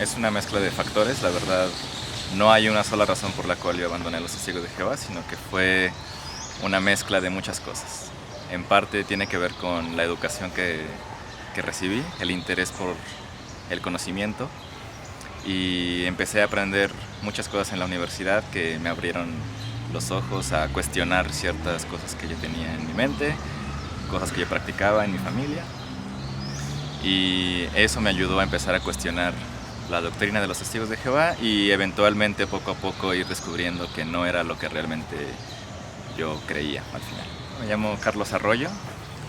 es una mezcla de factores, la verdad. No hay una sola razón por la cual yo abandoné a los Testigos de Jehová, sino que fue una mezcla de muchas cosas. En parte tiene que ver con la educación que recibí, el interés por el conocimiento, y empecé a aprender muchas cosas en la universidad que me abrieron los ojos a cuestionar ciertas cosas que yo tenía en mi mente, cosas que yo practicaba en mi familia, y eso me ayudó a empezar a cuestionar la doctrina de los Testigos de Jehová y eventualmente poco a poco ir descubriendo que no era lo que realmente yo creía al final. Me llamo Carlos Arroyo,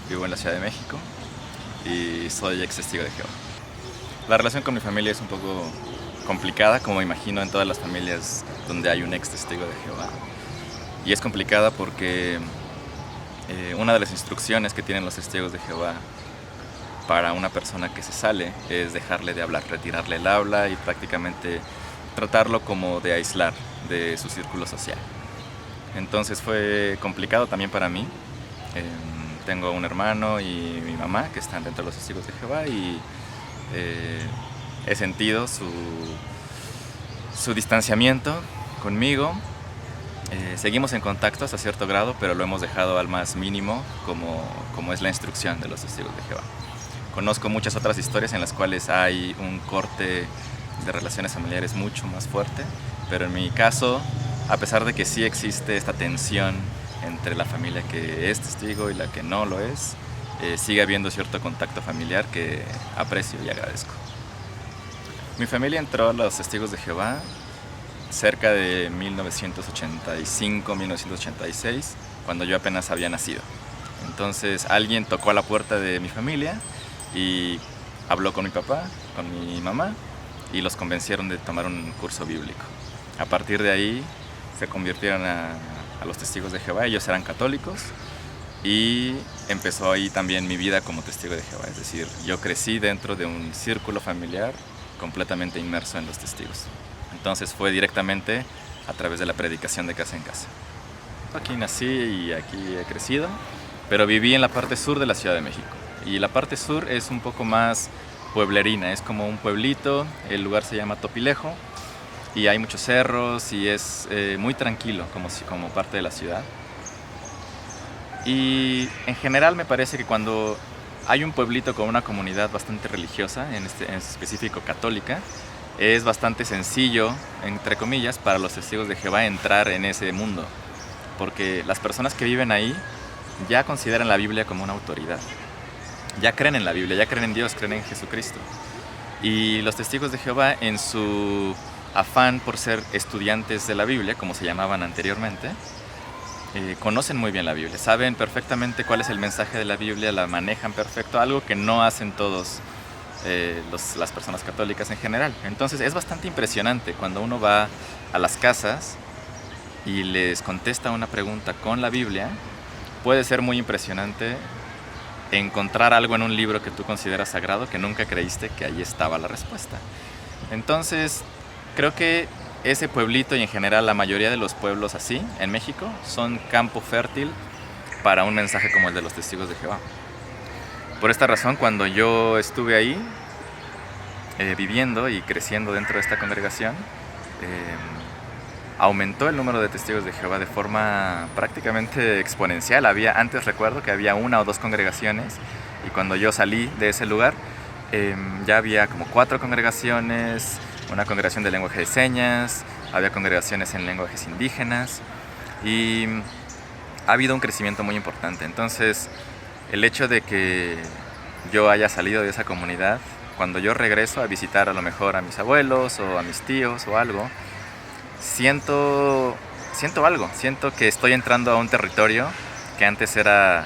vivo en la Ciudad de México y soy ex testigo de Jehová. La relación con mi familia es un poco complicada, como imagino en todas las familias donde hay un ex testigo de Jehová. Y es complicada porque una de las instrucciones que tienen los testigos de Jehová para una persona que se sale es dejarle de hablar, retirarle el habla y prácticamente tratarlo como de aislar de su círculo social. Entonces fue complicado también para mí. Tengo un hermano y mi mamá que están dentro de los testigos de Jehová y he sentido su distanciamiento conmigo. Seguimos en contacto hasta cierto grado, pero lo hemos dejado al más mínimo como es la instrucción de los testigos de Jehová. Conozco muchas otras historias en las cuales hay un corte de relaciones familiares mucho más fuerte, pero en mi caso, a pesar de que sí existe esta tensión entre la familia que es testigo y la que no lo es, sigue habiendo cierto contacto familiar que aprecio y agradezco. Mi familia entró a los Testigos de Jehová cerca de 1985-1986, cuando yo apenas había nacido. Entonces alguien tocó a la puerta de mi familia y habló con mi papá, con mi mamá, y los convencieron de tomar un curso bíblico. A partir de ahí se convirtieron a los Testigos de Jehová, ellos eran católicos, y empezó ahí también mi vida como testigo de Jehová. Es decir, yo crecí dentro de un círculo familiar completamente inmerso en los testigos. Entonces fue directamente a través de la predicación de casa en casa. Aquí nací y aquí he crecido, pero viví en la parte sur de la Ciudad de México. Y la parte sur es un poco más pueblerina, es como un pueblito, el lugar se llama Topilejo y hay muchos cerros y es muy tranquilo como parte de la ciudad. Y en general me parece que cuando hay un pueblito con una comunidad bastante religiosa, en específico católica, es bastante sencillo, entre comillas, para los testigos de Jehová entrar en ese mundo, porque las personas que viven ahí ya consideran la Biblia como una autoridad. Ya creen en la Biblia, ya creen en Dios, creen en Jesucristo. Y los testigos de Jehová, en su afán por ser estudiantes de la Biblia, como se llamaban anteriormente, conocen muy bien la Biblia, saben perfectamente cuál es el mensaje de la Biblia, la manejan perfecto, algo que no hacen todos las personas católicas en general. Entonces es bastante impresionante cuando uno va a las casas y les contesta una pregunta con la Biblia. Puede ser muy impresionante encontrar algo en un libro que tú consideras sagrado que nunca creíste que ahí estaba la respuesta. Entonces, creo que ese pueblito y en general la mayoría de los pueblos así en México son campo fértil para un mensaje como el de los Testigos de Jehová. Por esta razón, cuando yo estuve ahí viviendo y creciendo dentro de esta congregación, aumentó el número de testigos de Jehová de forma prácticamente exponencial. Antes recuerdo que había 1 o 2 congregaciones y cuando yo salí de ese lugar ya había como 4 congregaciones, una congregación de lenguaje de señas, había congregaciones en lenguajes indígenas y ha habido un crecimiento muy importante. Entonces el hecho de que yo haya salido de esa comunidad, cuando yo regreso a visitar a lo mejor a mis abuelos o a mis tíos o algo, siento algo, siento que estoy entrando a un territorio que antes era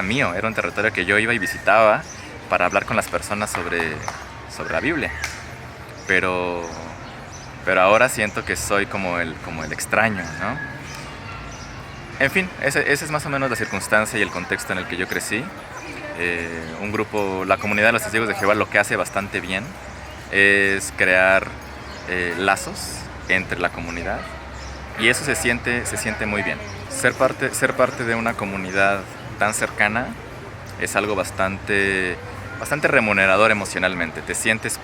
mío, era un territorio que yo iba y visitaba para hablar con las personas sobre la Biblia, pero ahora siento que soy como el extraño, ¿no? En fin, esa es más o menos la circunstancia y el contexto en el que yo crecí. Un grupo, la comunidad de los Testigos de Jehová, lo que hace bastante bien es crear lazos entre la comunidad y eso se siente muy bien. Ser parte de una comunidad tan cercana es algo bastante remunerador emocionalmente. Te sientes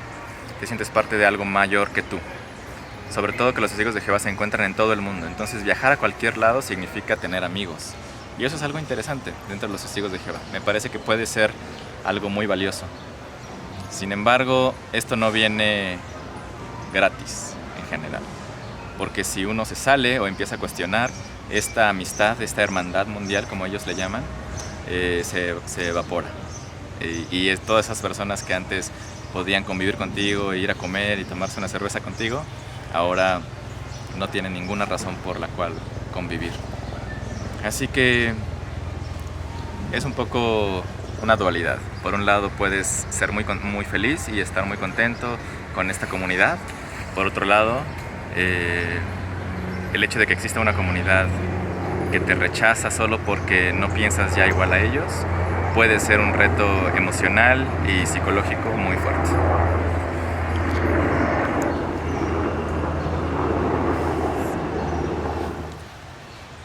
te sientes parte de algo mayor que tú. Sobre todo que los testigos de Jehová se encuentran en todo el mundo, entonces viajar a cualquier lado significa tener amigos. Y eso es algo interesante dentro de los testigos de Jehová. Me parece que puede ser algo muy valioso. Sin embargo, esto no viene gratis en general, porque si uno se sale o empieza a cuestionar esta amistad, esta hermandad mundial, como ellos le llaman, se evapora. Y todas esas personas que antes podían convivir contigo, ir a comer y tomarse una cerveza contigo, ahora no tienen ninguna razón por la cual convivir. Así que es un poco una dualidad. Por un lado puedes ser muy feliz y estar muy contento con esta comunidad. Por otro lado, el hecho de que exista una comunidad que te rechaza solo porque no piensas ya igual a ellos puede ser un reto emocional y psicológico muy fuerte.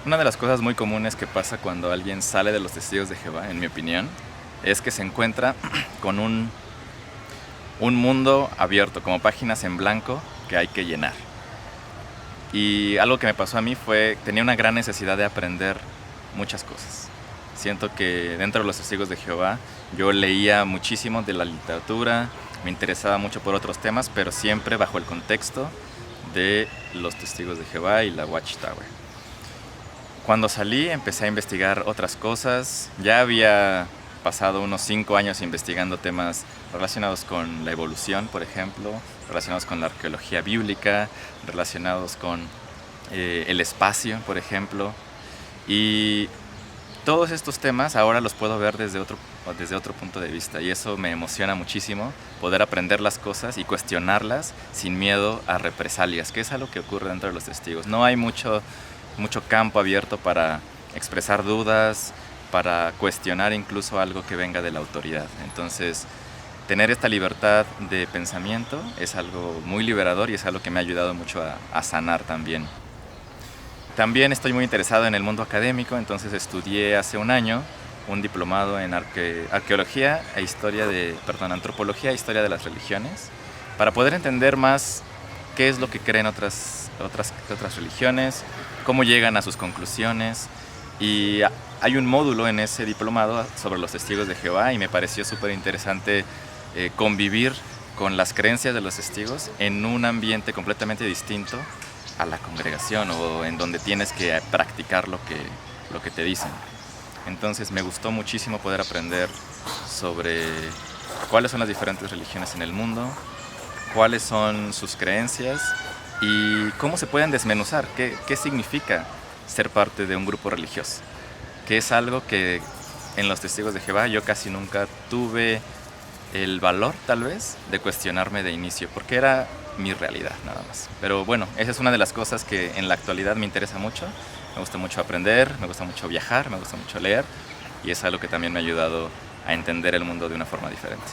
Una de las cosas muy comunes que pasa cuando alguien sale de los testigos de Jehová, en mi opinión, es que se encuentra con un mundo abierto, como páginas en blanco que hay que llenar. Y algo que me pasó a mí fue, tenía una gran necesidad de aprender muchas cosas. Siento que dentro de los testigos de Jehová yo leía muchísimo de la literatura, me interesaba mucho por otros temas, pero siempre bajo el contexto de los testigos de Jehová y la Watchtower. Cuando salí empecé a investigar otras cosas. Ya había pasado unos 5 años investigando temas relacionados con la evolución, por ejemplo, relacionados con la arqueología bíblica, relacionados con el espacio, por ejemplo. Y todos estos temas ahora los puedo ver desde otro punto de vista, y eso me emociona muchísimo, poder aprender las cosas y cuestionarlas sin miedo a represalias, que es algo que ocurre dentro de los testigos. No hay mucho campo abierto para expresar dudas, para cuestionar incluso algo que venga de la autoridad. Entonces, tener esta libertad de pensamiento es algo muy liberador y es algo que me ha ayudado mucho a sanar también. También estoy muy interesado en el mundo académico, entonces estudié hace un año un diplomado en antropología e historia de las religiones, para poder entender más qué es lo que creen otras religiones, cómo llegan a sus conclusiones. Y hay un módulo en ese diplomado sobre los testigos de Jehová y me pareció súper interesante convivir con las creencias de los testigos en un ambiente completamente distinto a la congregación o en donde tienes que practicar lo que te dicen. Entonces me gustó muchísimo poder aprender sobre cuáles son las diferentes religiones en el mundo, cuáles son sus creencias y cómo se pueden desmenuzar, qué significa ser parte de un grupo religioso, que es algo que en los testigos de Jehová yo casi nunca tuve el valor, tal vez, de cuestionarme de inicio, porque era mi realidad nada más. Pero bueno, esa es una de las cosas que en la actualidad me interesa mucho. Me gusta mucho aprender, me gusta mucho viajar, me gusta mucho leer, y es algo que también me ha ayudado a entender el mundo de una forma diferente.